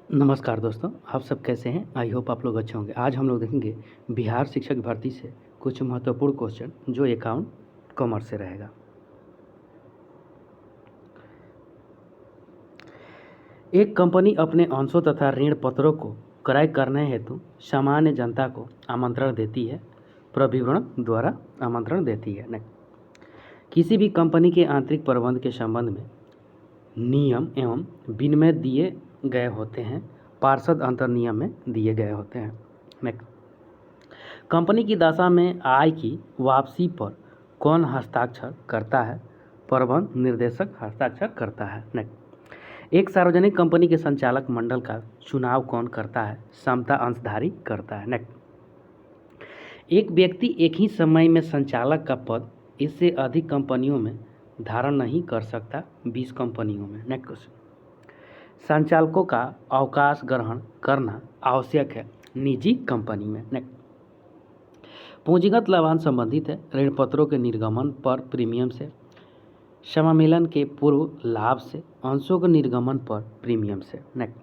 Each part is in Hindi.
नमस्कार दोस्तों, आप सब कैसे हैं? आई होप आप लोग अच्छे होंगे। आज हम लोग देखेंगे बिहार शिक्षक भर्ती से कुछ महत्वपूर्ण क्वेश्चन जो अकाउंट कॉमर्स से रहेगा। एक कंपनी अपने अंशों तथा ऋण पत्रों को क्रय करने हेतु सामान्य जनता को आमंत्रण देती है, प्रविवरण द्वारा आमंत्रण देती है। किसी भी कंपनी के आंतरिक प्रबंध के संबंध में नियम एवं विनिमय दिए गए होते हैं, पार्षद अंतर नियम में दिए गए होते हैं। नेक्स्ट, कंपनी की दशा में आय की वापसी पर कौन हस्ताक्षर करता है? प्रबंध निर्देशक हस्ताक्षर करता है। नेक्स्ट, एक सार्वजनिक कंपनी के संचालक मंडल का चुनाव कौन करता है? समता अंशधारी करता है। नेक्स्ट, एक व्यक्ति एक ही समय में संचालक का पद इससे अधिक कंपनियों में धारण नहीं कर सकता, 20 कंपनियों में। नेक्स्ट क्वेश्चन, संचालकों का अवकाश ग्रहण करना आवश्यक है निजी कंपनी में। नेक्स्ट, पूंजीगत लाभांश संबंधित है ऋण पत्रों के निर्गमन पर प्रीमियम से, समामेलन के पूर्व लाभ से, अंशों के निर्गमन पर प्रीमियम से। नेक्स्ट,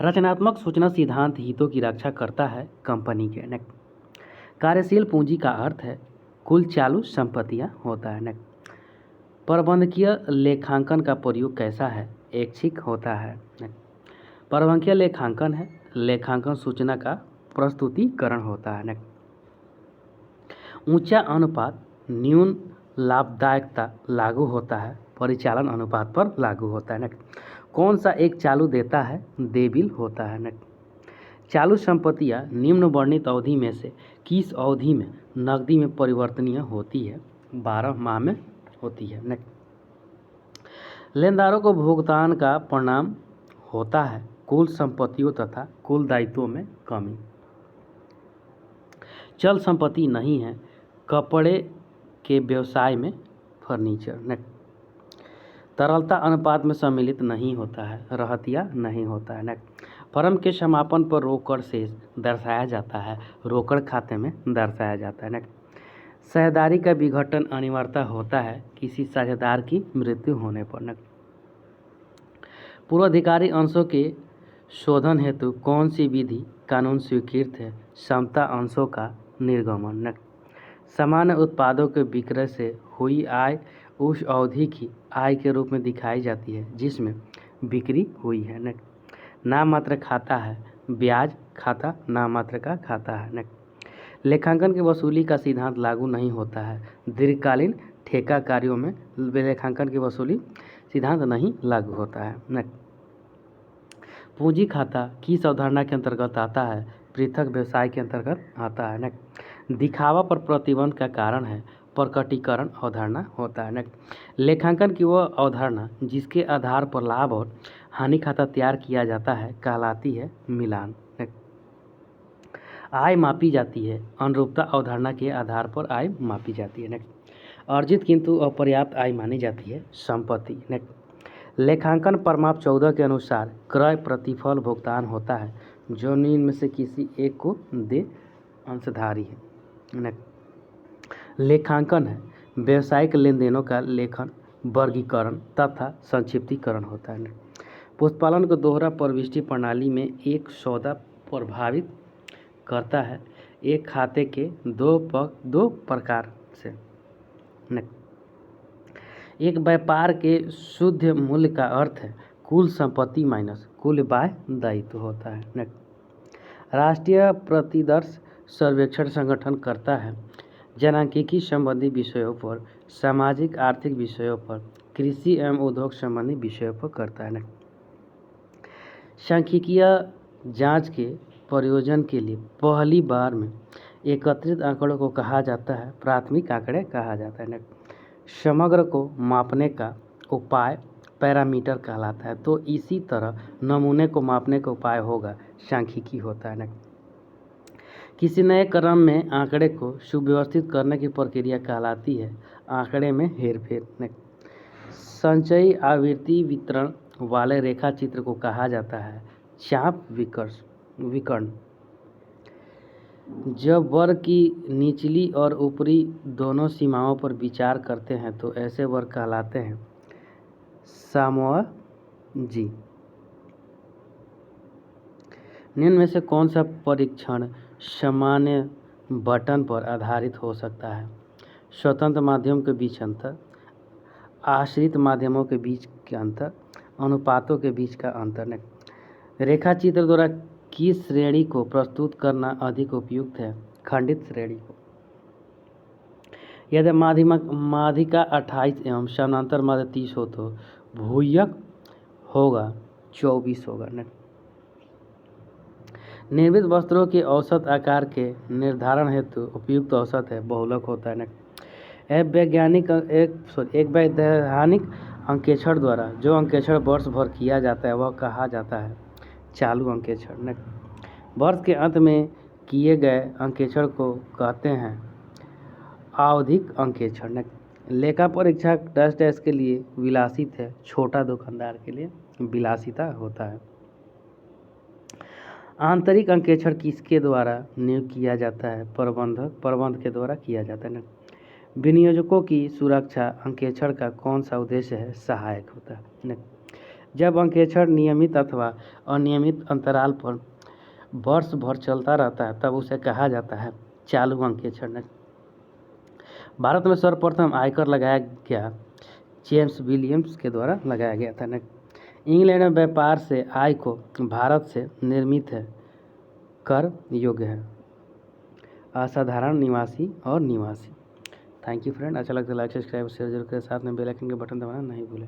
रचनात्मक सूचना सिद्धांत हितों की रक्षा करता है कंपनी के। नेक्स्ट, कार्यशील पूंजी का अर्थ है कुल चालू संपत्तियां होता है। नेक्स्ट, प्रबंधकीय लेखांकन का प्रयोग कैसा है? ऐच्छिक होता है। नेक्स्ट, प्रबंधकीय लेखांकन है लेखांकन सूचना का प्रस्तुतिकरण होता है। नेक्स्ट, ऊंचा अनुपात न्यून लाभदायकता लागू होता है, परिचालन अनुपात पर लागू होता है। नेक्स्ट, कौन सा एक चालू देता है? देबिल होता है। नेक्स्ट, चालू संपत्तियां निम्न वर्णित अवधि में से किस अवधि में नकदी में परिवर्तनीय होती है? 12 माह में होती है। नेक्स्ट, लेनदारों को भुगतान का परिणाम होता है कुल संपत्तियों तथा कुल दायित्वों में कमी। चल संपत्ति नहीं है कपड़े के व्यवसाय में फर्नीचर। नेक्स्ट, तरलता अनुपात में सम्मिलित नहीं होता है, रहतिया नहीं होता है। नेक्स्ट, फर्म के समापन पर रोकड़ शेष दर्शाया जाता है, रोकड़ खाते में दर्शाया जाता है। नेक्स्ट, साझेदारी का विघटन अनिवार्यता होता है किसी साझेदार की मृत्यु होने पर। नेक्स्ट, पूर्वाधिकारी अंशों के शोधन हेतु कौन सी विधि कानून स्वीकृत है? समता अंशों का निर्गमन। नेक्स्ट, सामान्य उत्पादों के विक्रय से हुई आय उस अवधि की आय के रूप में दिखाई जाती है जिसमें बिक्री हुई है। नेक्स्ट, नाममात्र खाता है ब्याज खाता नाममात्र का खाता है। नेक्स्ट, लेखांकन की वसूली का सिद्धांत लागू नहीं होता है दीर्घकालीन ठेका कार्यों में लेखांकन की वसूली सिद्धांत नहीं लागू होता है। नेक्स्ट, पूंजी खाता किस अवधारणा के अंतर्गत आता है? पृथक व्यवसाय के अंतर्गत आता है। नेक्स्ट, दिखावा पर प्रतिबंध का कारण है प्रकटीकरण अवधारणा होता है। नेक्स्ट, लेखांकन की वह अवधारणा जिसके आधार पर लाभ और हानि खाता तैयार किया जाता है कहलाती है मिलान। नेक्स्ट, आय मापी जाती है अनुरूपता अवधारणा के आधार पर आय मापी जाती है। नेक्स्ट, अर्जित किंतु अपर्याप्त आय मानी जाती है संपत्ति। नेक्स्ट, लेखांकन परमाप 14 के अनुसार क्रय प्रतिफल भुगतान होता है जो निम्न में से किसी एक को दे अंशधारी है। नेक्स्ट, लेखांकन है व्यावसायिक लेन देनों का लेखन वर्गीकरण तथा संक्षिप्तीकरण होता है। पुष्पालन को दोहरा प्रविष्टि प्रणाली में एक सौदा प्रभावित करता है एक खाते के दो प्रकार से। नेक्स्ट, एक व्यापार के शुद्ध मूल्य का अर्थ है कुल संपत्ति माइनस कुल बाह्य दायित्व होता है। नेक्स्ट, राष्ट्रीय प्रतिदर्श सर्वेक्षण संगठन करता है जनांकिकी संबंधी विषयों पर, सामाजिक आर्थिक विषयों पर, कृषि एवं उद्योग संबंधी विषयों पर करता है। सांख्यिकीय जांच के प्रयोजन के लिए पहली बार में एकत्रित आंकड़ों को कहा जाता है प्राथमिक आंकड़े कहा जाता है। समग्र को मापने का उपाय पैरामीटर कहलाता है, तो इसी तरह नमूने को मापने का उपाय होगा सांख्यिकी होता है। किसी नए क्रम में आंकड़े को सुव्यवस्थित करने की प्रक्रिया कहलाती है आंकड़े में हेरफेर। संचयी आवृत्ति वितरण वाले रेखा चित्र को कहा जाता है चाप विकर्ण। जब वर्ग की निचली और ऊपरी दोनों सीमाओं पर विचार करते हैं तो ऐसे वर्ग कहलाते हैं समद्विजीय। निम्न में से कौन सा परीक्षण सामान्य बटन पर आधारित हो सकता है? स्वतंत्र माध्यमों के बीच अंतर, आश्रित माध्यमों के बीच के अंतर, अनुपातों के बीच का अंतर। रेखा चित्र द्वारा किस श्रेणी को प्रस्तुत करना अधिक उपयुक्त है? खंडित श्रेणी को। यदि माध्यिका 28 एवं समानांतर माध्य 30 हो तो भूयक होगा 24 होगा। निर्मित वस्त्रों के औसत आकार के निर्धारण हेतु उपयुक्त औसत है बहुलक होता है। एक वैधानिक अंकेक्षण द्वारा जो अंकेक्षण वर्ष भर किया जाता है वह कहा जाता है चालू अंकेक्षण। वर्ष के अंत में किए गए अंकेक्षण को कहते हैं आवधिक अंकेक्षण। लेखा परीक्षा डैश के लिए विलासित है, छोटा दुकानदार के लिए विलासिता होता है। आंतरिक अंकेक्षण किसके द्वारा नियुक्त किया जाता है? प्रबंध के द्वारा किया जाता है। विनियोजकों की सुरक्षा अंकेक्षण का कौन सा उद्देश्य है? सहायक होता है। जब अंकेक्षण नियमित अथवा अनियमित अंतराल पर वर्ष भर चलता रहता है तब उसे कहा जाता है चालू अंकेक्षण। भारत में सर्वप्रथम आयकर लगाया गया जेम्स विलियम्स के द्वारा लगाया गया था। इंग्लैंड में व्यापार से आय को भारत से निर्मित है कर योग्य है असाधारण निवासी और निवासी। Thank you friend. अच्छा लगता है लाइक सब्सक्राइब शेयर जरूर करें, साथ में बेल आइकन के बटन दबाना नहीं भूलें।